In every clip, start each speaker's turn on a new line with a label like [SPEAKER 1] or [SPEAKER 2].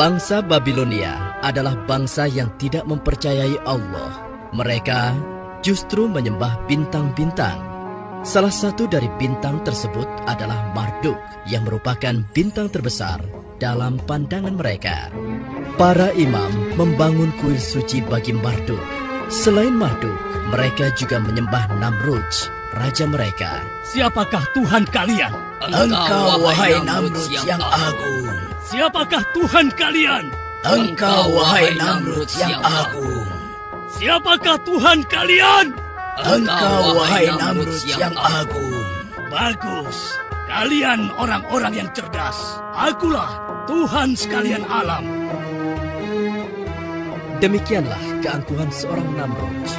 [SPEAKER 1] Bangsa Babilonia adalah bangsa yang tidak mempercayai Allah. Mereka justru menyembah bintang-bintang. Salah satu dari bintang tersebut adalah Marduk, yang merupakan bintang terbesar dalam pandangan mereka. Para imam membangun kuil suci bagi Marduk. Selain Marduk, mereka juga menyembah Namrudz, raja mereka.
[SPEAKER 2] Siapakah Tuhan kalian?
[SPEAKER 3] Engkau, wahai Namrudz yang agung.
[SPEAKER 2] Siapakah Tuhan kalian?
[SPEAKER 3] Engkau, wahai Namrudz yang agung.
[SPEAKER 2] Siapakah Tuhan kalian?
[SPEAKER 3] Engkau, wahai Namrudz yang agung.
[SPEAKER 2] Bagus. Kalian orang-orang yang cerdas. Akulah Tuhan sekalian alam.
[SPEAKER 1] Demikianlah keangkuhan seorang Namrudz.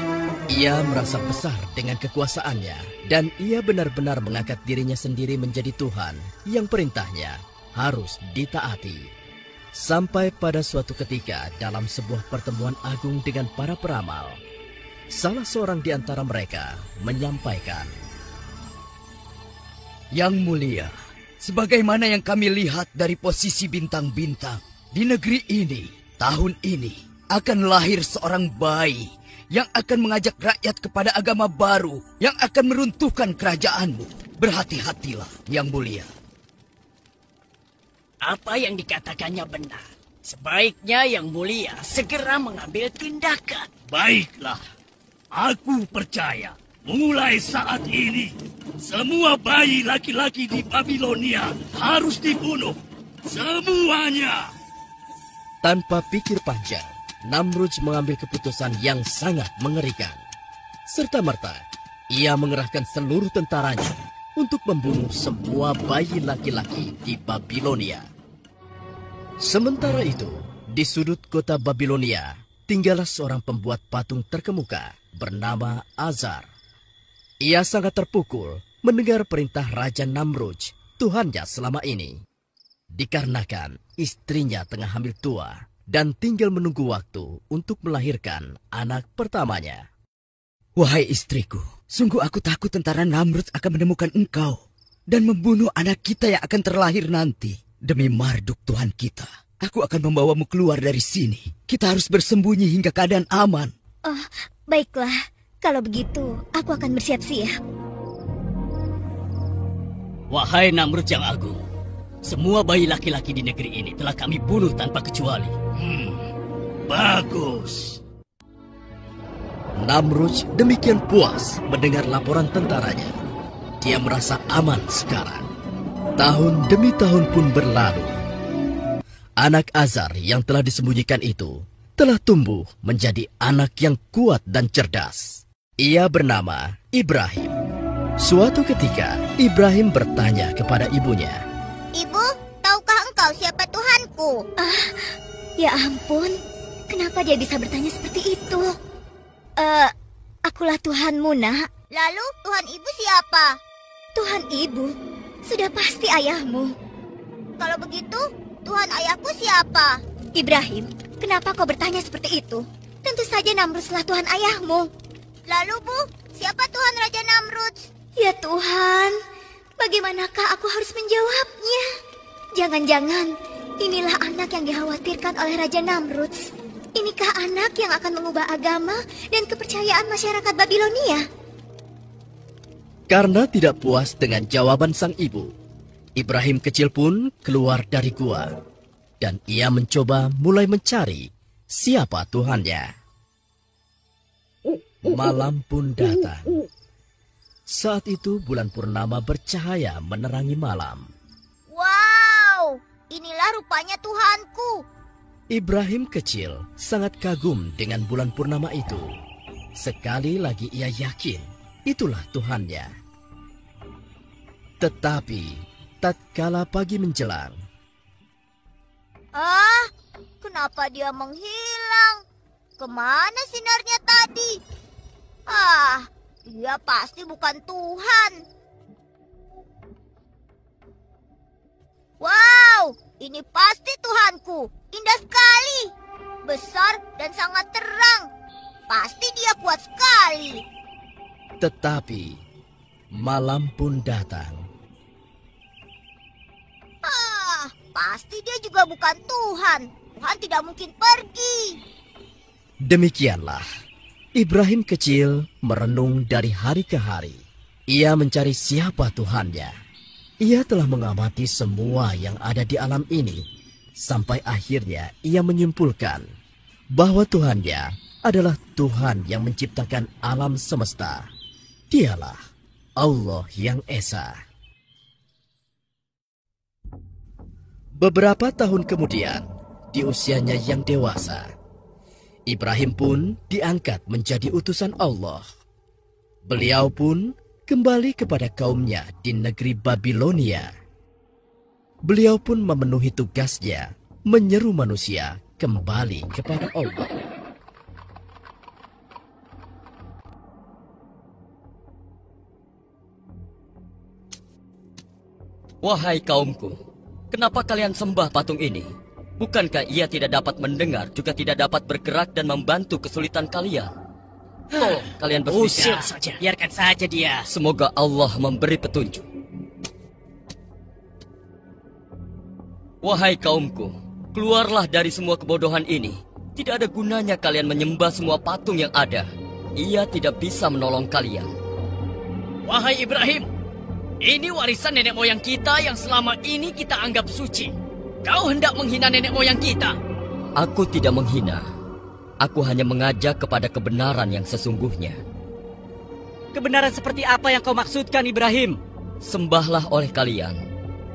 [SPEAKER 1] Ia merasa besar dengan kekuasaannya, dan ia benar-benar mengangkat dirinya sendiri menjadi Tuhan yang perintahnya harus ditaati. Sampai pada suatu ketika dalam sebuah pertemuan agung dengan para peramal, salah seorang di antara mereka menyampaikan,
[SPEAKER 3] Yang mulia, sebagaimana yang kami lihat dari posisi bintang-bintang, di negeri ini, tahun ini, akan lahir seorang bayi yang akan mengajak rakyat kepada agama baru yang akan meruntuhkan kerajaanmu. Berhati-hatilah, Yang mulia.
[SPEAKER 4] Apa yang dikatakannya benar. Sebaiknya Yang Mulia segera mengambil tindakan.
[SPEAKER 2] Baiklah. Aku percaya. Mulai saat ini, semua bayi laki-laki di Babilonia harus dibunuh. Semuanya.
[SPEAKER 1] tanpa pikir panjang, Namrudz mengambil keputusan yang sangat mengerikan. Serta-merta, ia mengerahkan seluruh tentaranya untuk membunuh semua bayi laki-laki di Babilonia. Sementara itu, di sudut kota Babilonia, tinggallah seorang pembuat patung terkemuka bernama Azar. Ia sangat terpukul mendengar perintah Raja Namrudz, Tuhannya selama ini. Dikarenakan istrinya tengah hamil tua dan tinggal menunggu waktu untuk melahirkan anak pertamanya.
[SPEAKER 3] Wahai istriku, sungguh aku takut tentara Namrudz akan menemukan engkau dan membunuh anak kita yang akan terlahir nanti. Demi Marduk Tuhan kita, aku akan membawamu keluar dari sini. Kita harus bersembunyi hingga keadaan aman.
[SPEAKER 5] Oh, baiklah. Kalau begitu, aku akan bersiap-siap.
[SPEAKER 4] Wahai Namrudz yang agung, semua bayi laki-laki di negeri ini telah kami bunuh tanpa kecuali.
[SPEAKER 2] Bagus.
[SPEAKER 1] Namrudz demikian puas mendengar laporan tentaranya. Dia merasa aman sekarang. Tahun demi tahun pun berlalu. Anak Azar yang telah disembunyikan itu telah tumbuh menjadi anak yang kuat dan cerdas. Ia bernama Ibrahim. Suatu ketika, Ibrahim bertanya kepada ibunya,
[SPEAKER 5] Ibu, tahukah engkau siapa Tuhanku? Ya ampun, kenapa dia bisa bertanya seperti itu? Akulah Tuhanmu, nak. Lalu Tuhan ibu siapa? Tuhan ibu, sudah pasti ayahmu. Kalau begitu, Tuhan ayahku siapa? Ibrahim, kenapa kau bertanya seperti itu? Tentu saja Namrudzlah Tuhan ayahmu. Lalu Bu, siapa Tuhan Raja Namrudz? Ya Tuhan, bagaimanakah aku harus menjawabnya? Jangan-jangan inilah anak yang dikhawatirkan oleh Raja Namrudz. Inikah anak yang akan mengubah agama dan kepercayaan masyarakat Babilonia?
[SPEAKER 1] karena tidak puas dengan jawaban sang ibu, Ibrahim kecil pun keluar dari gua, dan ia mencoba mulai mencari siapa Tuhannya. Malam pun datang. Saat itu bulan purnama bercahaya menerangi malam.
[SPEAKER 5] Wow, inilah rupanya Tuhanku.
[SPEAKER 1] Ibrahim kecil sangat kagum dengan bulan purnama itu. Sekali lagi ia yakin itulah Tuhannya. Tetapi tatkala pagi menjelang,
[SPEAKER 5] Kenapa dia menghilang? Kemana sinarnya tadi? Dia pasti bukan Tuhan. Wow, ini pasti Tuhanku. Indah sekali. Besar dan sangat terang. Pasti dia kuat sekali.
[SPEAKER 1] tetapi malam pun datang.
[SPEAKER 5] Pasti dia juga bukan Tuhan. Tuhan tidak mungkin pergi.
[SPEAKER 1] Demikianlah, Ibrahim kecil merenung dari hari ke hari. Ia mencari siapa Tuhannya. Ia telah mengamati semua yang ada di alam ini, sampai akhirnya ia menyimpulkan bahwa Tuhannya adalah Tuhan yang menciptakan alam semesta. Dialah Allah yang Esa. Beberapa tahun kemudian, di usianya yang dewasa, Ibrahim pun diangkat menjadi utusan Allah. Beliau pun kembali kepada kaumnya di negeri Babilonia. Beliau pun memenuhi tugasnya menyeru manusia kembali kepada Allah.
[SPEAKER 4] Wahai kaumku, kenapa kalian sembah patung ini? Bukankah ia tidak dapat mendengar, juga tidak dapat bergerak dan membantu kesulitan kalian? Oh, kalian
[SPEAKER 2] Usir
[SPEAKER 4] berpikir
[SPEAKER 2] saja, biarkan saja dia.
[SPEAKER 4] semoga Allah memberi petunjuk. Wahai kaumku, keluarlah dari semua kebodohan ini. Tidak ada gunanya kalian menyembah semua patung yang ada. Ia tidak bisa menolong kalian.
[SPEAKER 2] Wahai Ibrahim, ini warisan nenek moyang kita yang selama ini kita anggap suci. Kau hendak menghina nenek moyang kita.
[SPEAKER 4] Aku tidak menghina. Aku hanya mengajak kepada kebenaran yang sesungguhnya.
[SPEAKER 2] Kebenaran seperti apa yang kau maksudkan, Ibrahim?
[SPEAKER 4] Sembahlah oleh kalian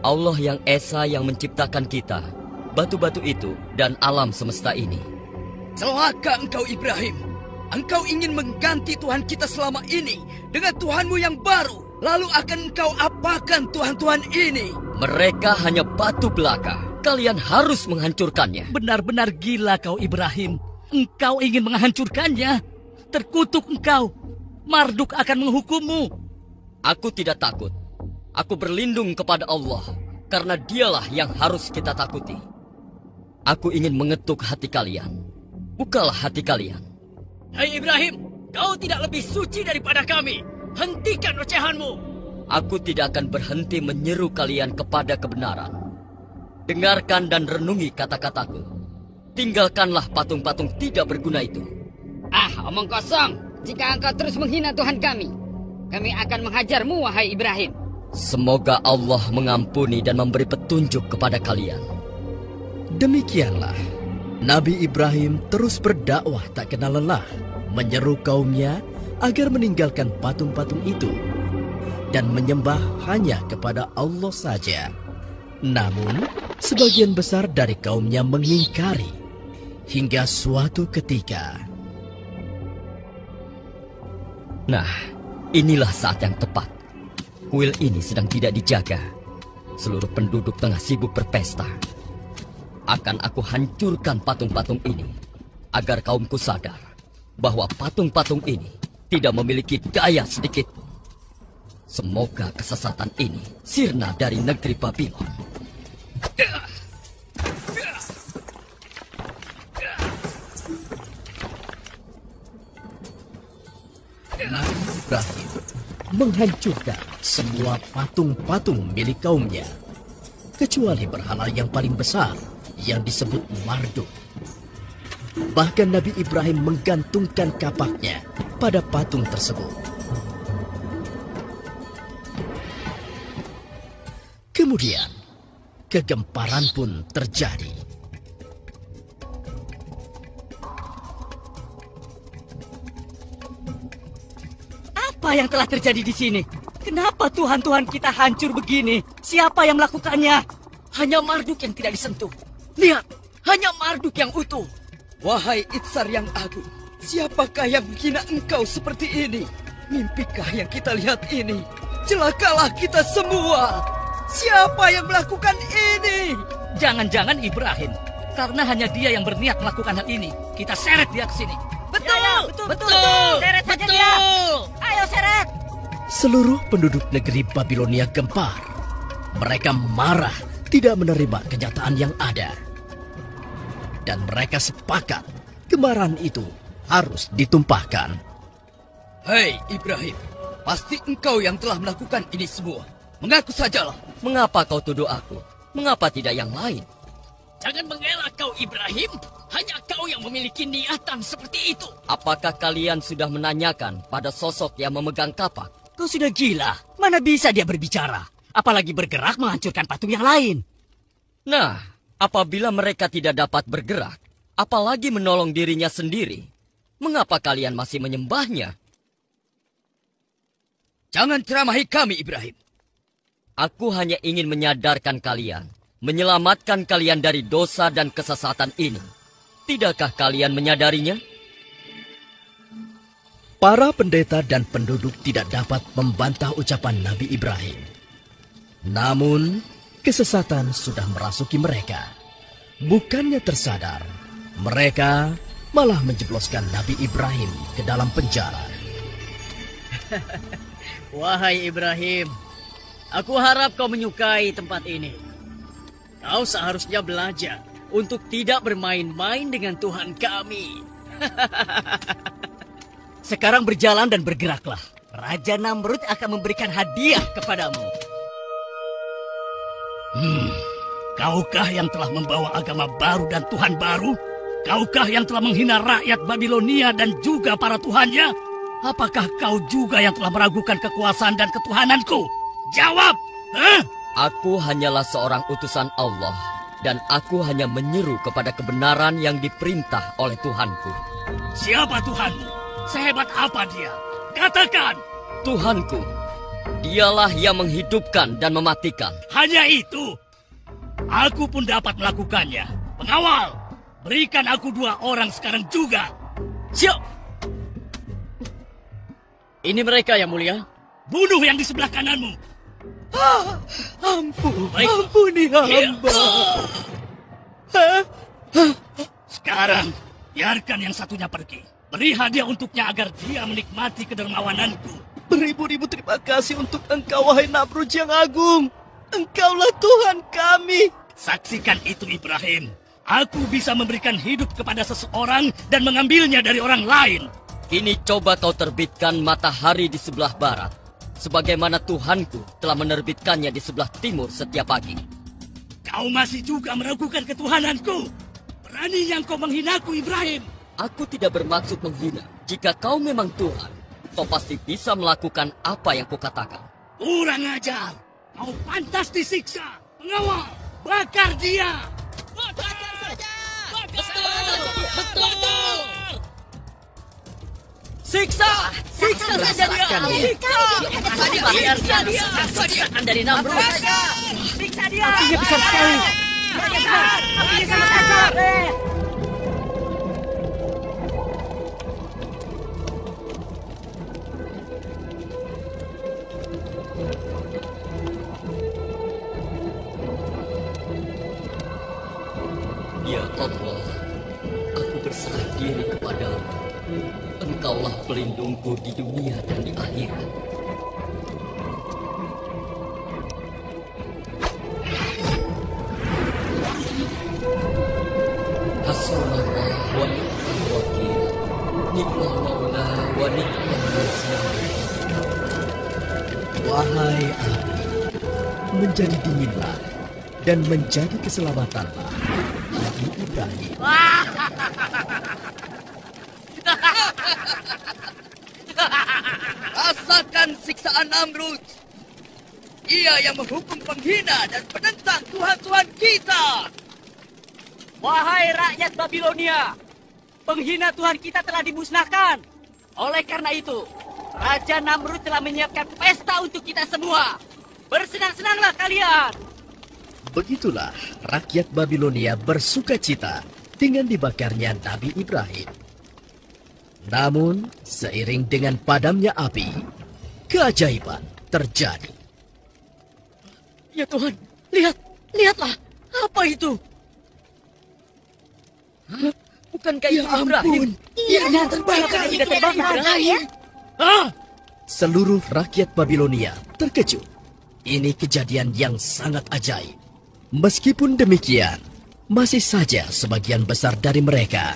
[SPEAKER 4] Allah yang Esa yang menciptakan kita, batu-batu itu, dan alam semesta ini.
[SPEAKER 3] Celaka engkau Ibrahim. Engkau ingin mengganti Tuhan kita selama ini dengan Tuhanmu yang baru. Lalu akan engkau apakan Tuhan-Tuhan ini?
[SPEAKER 4] Mereka hanya batu belaka. Kalian harus menghancurkannya.
[SPEAKER 2] Benar-benar gila kau, Ibrahim. Engkau ingin menghancurkannya. Terkutuk engkau. Marduk akan menghukummu.
[SPEAKER 4] Aku tidak takut. Aku berlindung kepada Allah, karena dialah yang harus kita takuti. Aku ingin mengetuk hati kalian. Bukalah hati kalian.
[SPEAKER 2] Hai Ibrahim, kau tidak lebih suci daripada kami. Hentikan ocehanmu.
[SPEAKER 4] Aku tidak akan berhenti menyeru kalian kepada kebenaran. Dengarkan dan renungi kata-kataku. Tinggalkanlah patung-patung tidak berguna itu.
[SPEAKER 6] Omong kosong. Jika engkau terus menghina Tuhan kami akan menghajarmu, wahai Ibrahim.
[SPEAKER 4] Semoga Allah mengampuni dan memberi petunjuk kepada kalian.
[SPEAKER 1] Demikianlah, Nabi Ibrahim terus berdakwah tak kenal lelah, menyeru kaumnya agar meninggalkan patung-patung itu dan menyembah hanya kepada Allah saja. Namun, sebagian besar dari kaumnya mengingkari hingga suatu ketika.
[SPEAKER 4] Nah, inilah saat yang tepat. Kuil ini sedang tidak dijaga. Seluruh penduduk tengah sibuk berpesta. Akan aku hancurkan patung-patung ini agar kaumku sadar bahwa patung-patung ini tidak memiliki daya sedikit. Semoga kesesatan ini sirna dari negeri Babylon.
[SPEAKER 1] Nabi Ibrahim menghancurkan semua patung-patung milik kaumnya, kecuali berhala yang paling besar yang disebut Marduk. Bahkan Nabi Ibrahim menggantungkan kapaknya pada patung tersebut. Kemudian, kegemparan pun terjadi.
[SPEAKER 2] Apa yang telah terjadi di sini? Kenapa Tuhan-Tuhan kita hancur begini? Siapa yang melakukannya? Hanya Marduk yang tidak disentuh. Lihat, hanya Marduk yang utuh.
[SPEAKER 3] Wahai Itsar yang agung, siapakah yang menghina engkau seperti ini? Mimpikah yang kita lihat ini? Celakalah kita semua. Siapa yang melakukan ini?
[SPEAKER 2] Jangan-jangan Ibrahim. Karena hanya dia yang berniat melakukan hal ini. Kita seret dia ke sini.
[SPEAKER 6] Betul, betul. Seret saja dia. Ayo seret.
[SPEAKER 1] Seluruh penduduk negeri Babilonia gempar. Mereka marah, tidak menerima kenyataan yang ada. Dan mereka sepakat kemarahan itu harus ditumpahkan.
[SPEAKER 3] Hei Ibrahim, pasti engkau yang telah melakukan ini semua. Mengaku sajalah.
[SPEAKER 4] Mengapa kau tuduh aku? Mengapa tidak yang lain?
[SPEAKER 2] Jangan mengelak kau, Ibrahim. Hanya kau yang memiliki niatan seperti itu.
[SPEAKER 4] Apakah kalian sudah menanyakan pada sosok yang memegang kapak?
[SPEAKER 2] Kau sudah gila. Mana bisa dia berbicara? Apalagi bergerak menghancurkan patung yang lain.
[SPEAKER 4] Nah, apabila mereka tidak dapat bergerak, apalagi menolong dirinya sendiri, mengapa kalian masih menyembahnya?
[SPEAKER 3] Jangan ceramahi kami, Ibrahim.
[SPEAKER 4] Aku hanya ingin menyadarkan kalian, menyelamatkan kalian dari dosa dan kesesatan ini. Tidakkah kalian menyadarinya?
[SPEAKER 1] Para pendeta dan penduduk tidak dapat membantah ucapan Nabi Ibrahim. Namun, kesesatan sudah merasuki mereka. Bukannya tersadar, mereka malah menjebloskan Nabi Ibrahim ke dalam penjara.
[SPEAKER 2] Wahai Ibrahim, aku harap kau menyukai tempat ini. Kau seharusnya belajar untuk tidak bermain-main dengan Tuhan kami. Sekarang berjalan dan bergeraklah. Raja Namrud akan memberikan hadiah kepadamu. Kaukah yang telah membawa agama baru dan Tuhan baru? Kaukah yang telah menghina rakyat Babilonia dan juga para tuhannya? Apakah kau juga yang telah meragukan kekuasaan dan ketuhananku? Jawab!
[SPEAKER 4] Aku hanyalah seorang utusan Allah, dan aku hanya menyeru kepada kebenaran yang diperintah oleh Tuhanku.
[SPEAKER 2] Siapa Tuhanmu? Sehebat apa dia? Katakan!
[SPEAKER 4] Tuhanku, dialah yang menghidupkan dan mematikan.
[SPEAKER 2] Hanya itu? Aku pun dapat melakukannya. Pengawal, berikan aku 2 orang sekarang juga. Siap! Ini mereka yang mulia. Bunuh yang di sebelah kananmu. Ampuni hamba. Sekarang, biarkan yang satunya pergi. Beri hadiah untuknya agar dia menikmati kedermawananku.
[SPEAKER 1] Beribu-ribu terima kasih untuk engkau, wahai Namrud yang agung. Engkaulah Tuhan kami.
[SPEAKER 2] Saksikan itu, Ibrahim. Aku bisa memberikan hidup kepada seseorang dan mengambilnya dari orang lain.
[SPEAKER 4] Kini coba kau terbitkan matahari di sebelah barat, sebagaimana Tuhanku telah menerbitkannya di sebelah timur setiap pagi.
[SPEAKER 2] Kau masih juga meragukan ketuhananku. Beraninya kau menghinaku, Ibrahim.
[SPEAKER 4] Aku tidak bermaksud menghina. Jika kau memang Tuhan, kau pasti bisa melakukan apa yang kukatakan.
[SPEAKER 2] Kurang ajar. Kau pantas disiksa. Pengawal, bakar dia. Bakar saja. Betul. Siksa! Siksa saja dia! Siksa! Biar dia siksaan dari Namrud. Siksa dia! Apinya besar sekali. Apinya sangat besar.
[SPEAKER 4] Ya Allah, aku berserah diri kepadamu. Engkaulah pelindungku di dunia dan di akhirat. Hasbunallah wa ni'mal wakil. Ni'mal maula wa ni'mal nasir.
[SPEAKER 1] Wahai api, menjadi dinginlah dan menjadi keselamatanlah bagi Ibrahim.
[SPEAKER 3] Rasakan siksaan Namrud. Ia yang menghukum penghina dan penentang Tuhan-Tuhan kita.
[SPEAKER 2] Wahai rakyat Babilonia, penghina Tuhan kita telah dimusnahkan. Oleh karena itu, Raja Namrud telah menyiapkan pesta untuk kita semua. Bersenang-senanglah kalian.
[SPEAKER 1] Begitulah rakyat Babilonia bersuka cita dengan dibakarnya Nabi Ibrahim. Namun, seiring dengan padamnya api, keajaiban terjadi.
[SPEAKER 2] Ya Tuhan, lihatlah. Apa itu?
[SPEAKER 4] Bukankah itu Ibrahim?
[SPEAKER 2] Iya, terbakar. Tidak terbakar. Ibrahim.
[SPEAKER 1] Seluruh rakyat Babilonia terkejut. Ini kejadian yang sangat ajaib. Meskipun demikian, masih saja sebagian besar dari mereka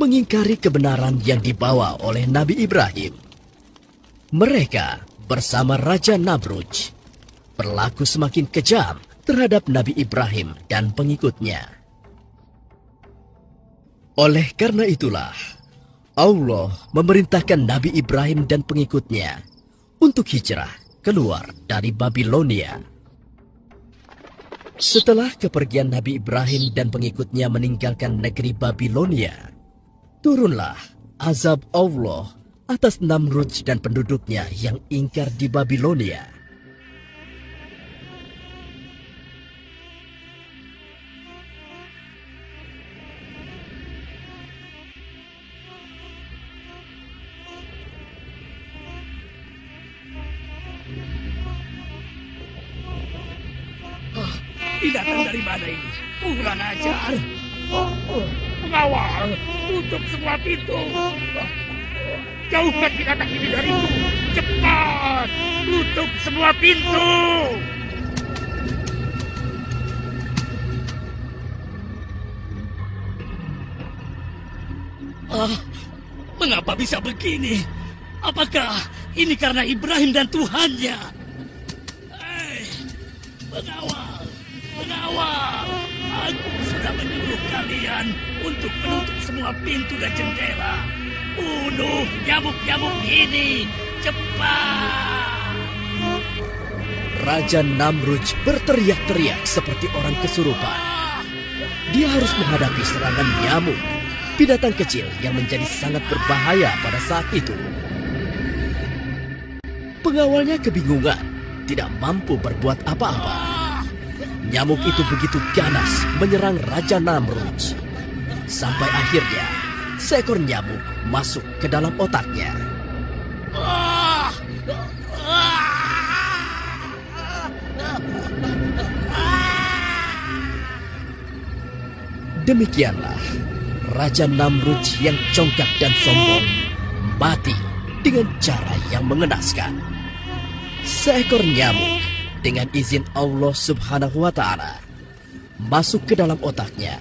[SPEAKER 1] mengingkari kebenaran yang dibawa oleh Nabi Ibrahim. Mereka bersama Raja Namrud berlaku semakin kejam terhadap Nabi Ibrahim dan pengikutnya. Oleh karena itulah, Allah memerintahkan Nabi Ibrahim dan pengikutnya untuk hijrah keluar dari Babilonia. Setelah kepergian Nabi Ibrahim dan pengikutnya meninggalkan negeri Babilonia, turunlah azab Allah atas Namrud dan penduduknya yang ingkar di Babilonia.
[SPEAKER 2] Ini datang dari mana ini? Kurang ajar. Pengawal, tutup semua pintu. Jauhkan binatang ini dariku. Cepat, tutup semua pintu. Mengapa bisa begini? Apakah ini karena Ibrahim dan Tuhannya? Pengawal, pengawal, aku sudah menyuruh kalian untuk menutup semua pintu dan jendela. Bunuh nyamuk-nyamuk ini, cepat!
[SPEAKER 1] Raja Namrud berteriak-teriak seperti orang kesurupan. Dia harus menghadapi serangan nyamuk, binatang kecil yang menjadi sangat berbahaya pada saat itu. Pengawalnya kebingungan, tidak mampu berbuat apa-apa. Nyamuk itu begitu ganas menyerang Raja Namrud. Sampai akhirnya, seekor nyamuk masuk ke dalam otaknya. Demikianlah, Raja Namrud yang congkak dan sombong mati dengan cara yang mengenaskan. Seekor nyamuk dengan izin Allah Subhanahu wa Ta'ala masuk ke dalam otaknya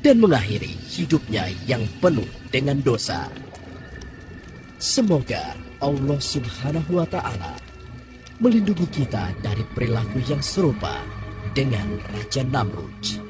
[SPEAKER 1] dan mengakhiri hidupnya yang penuh dengan dosa. Semoga Allah Subhanahu wa Ta'ala melindungi kita dari perilaku yang serupa dengan Raja Namrud.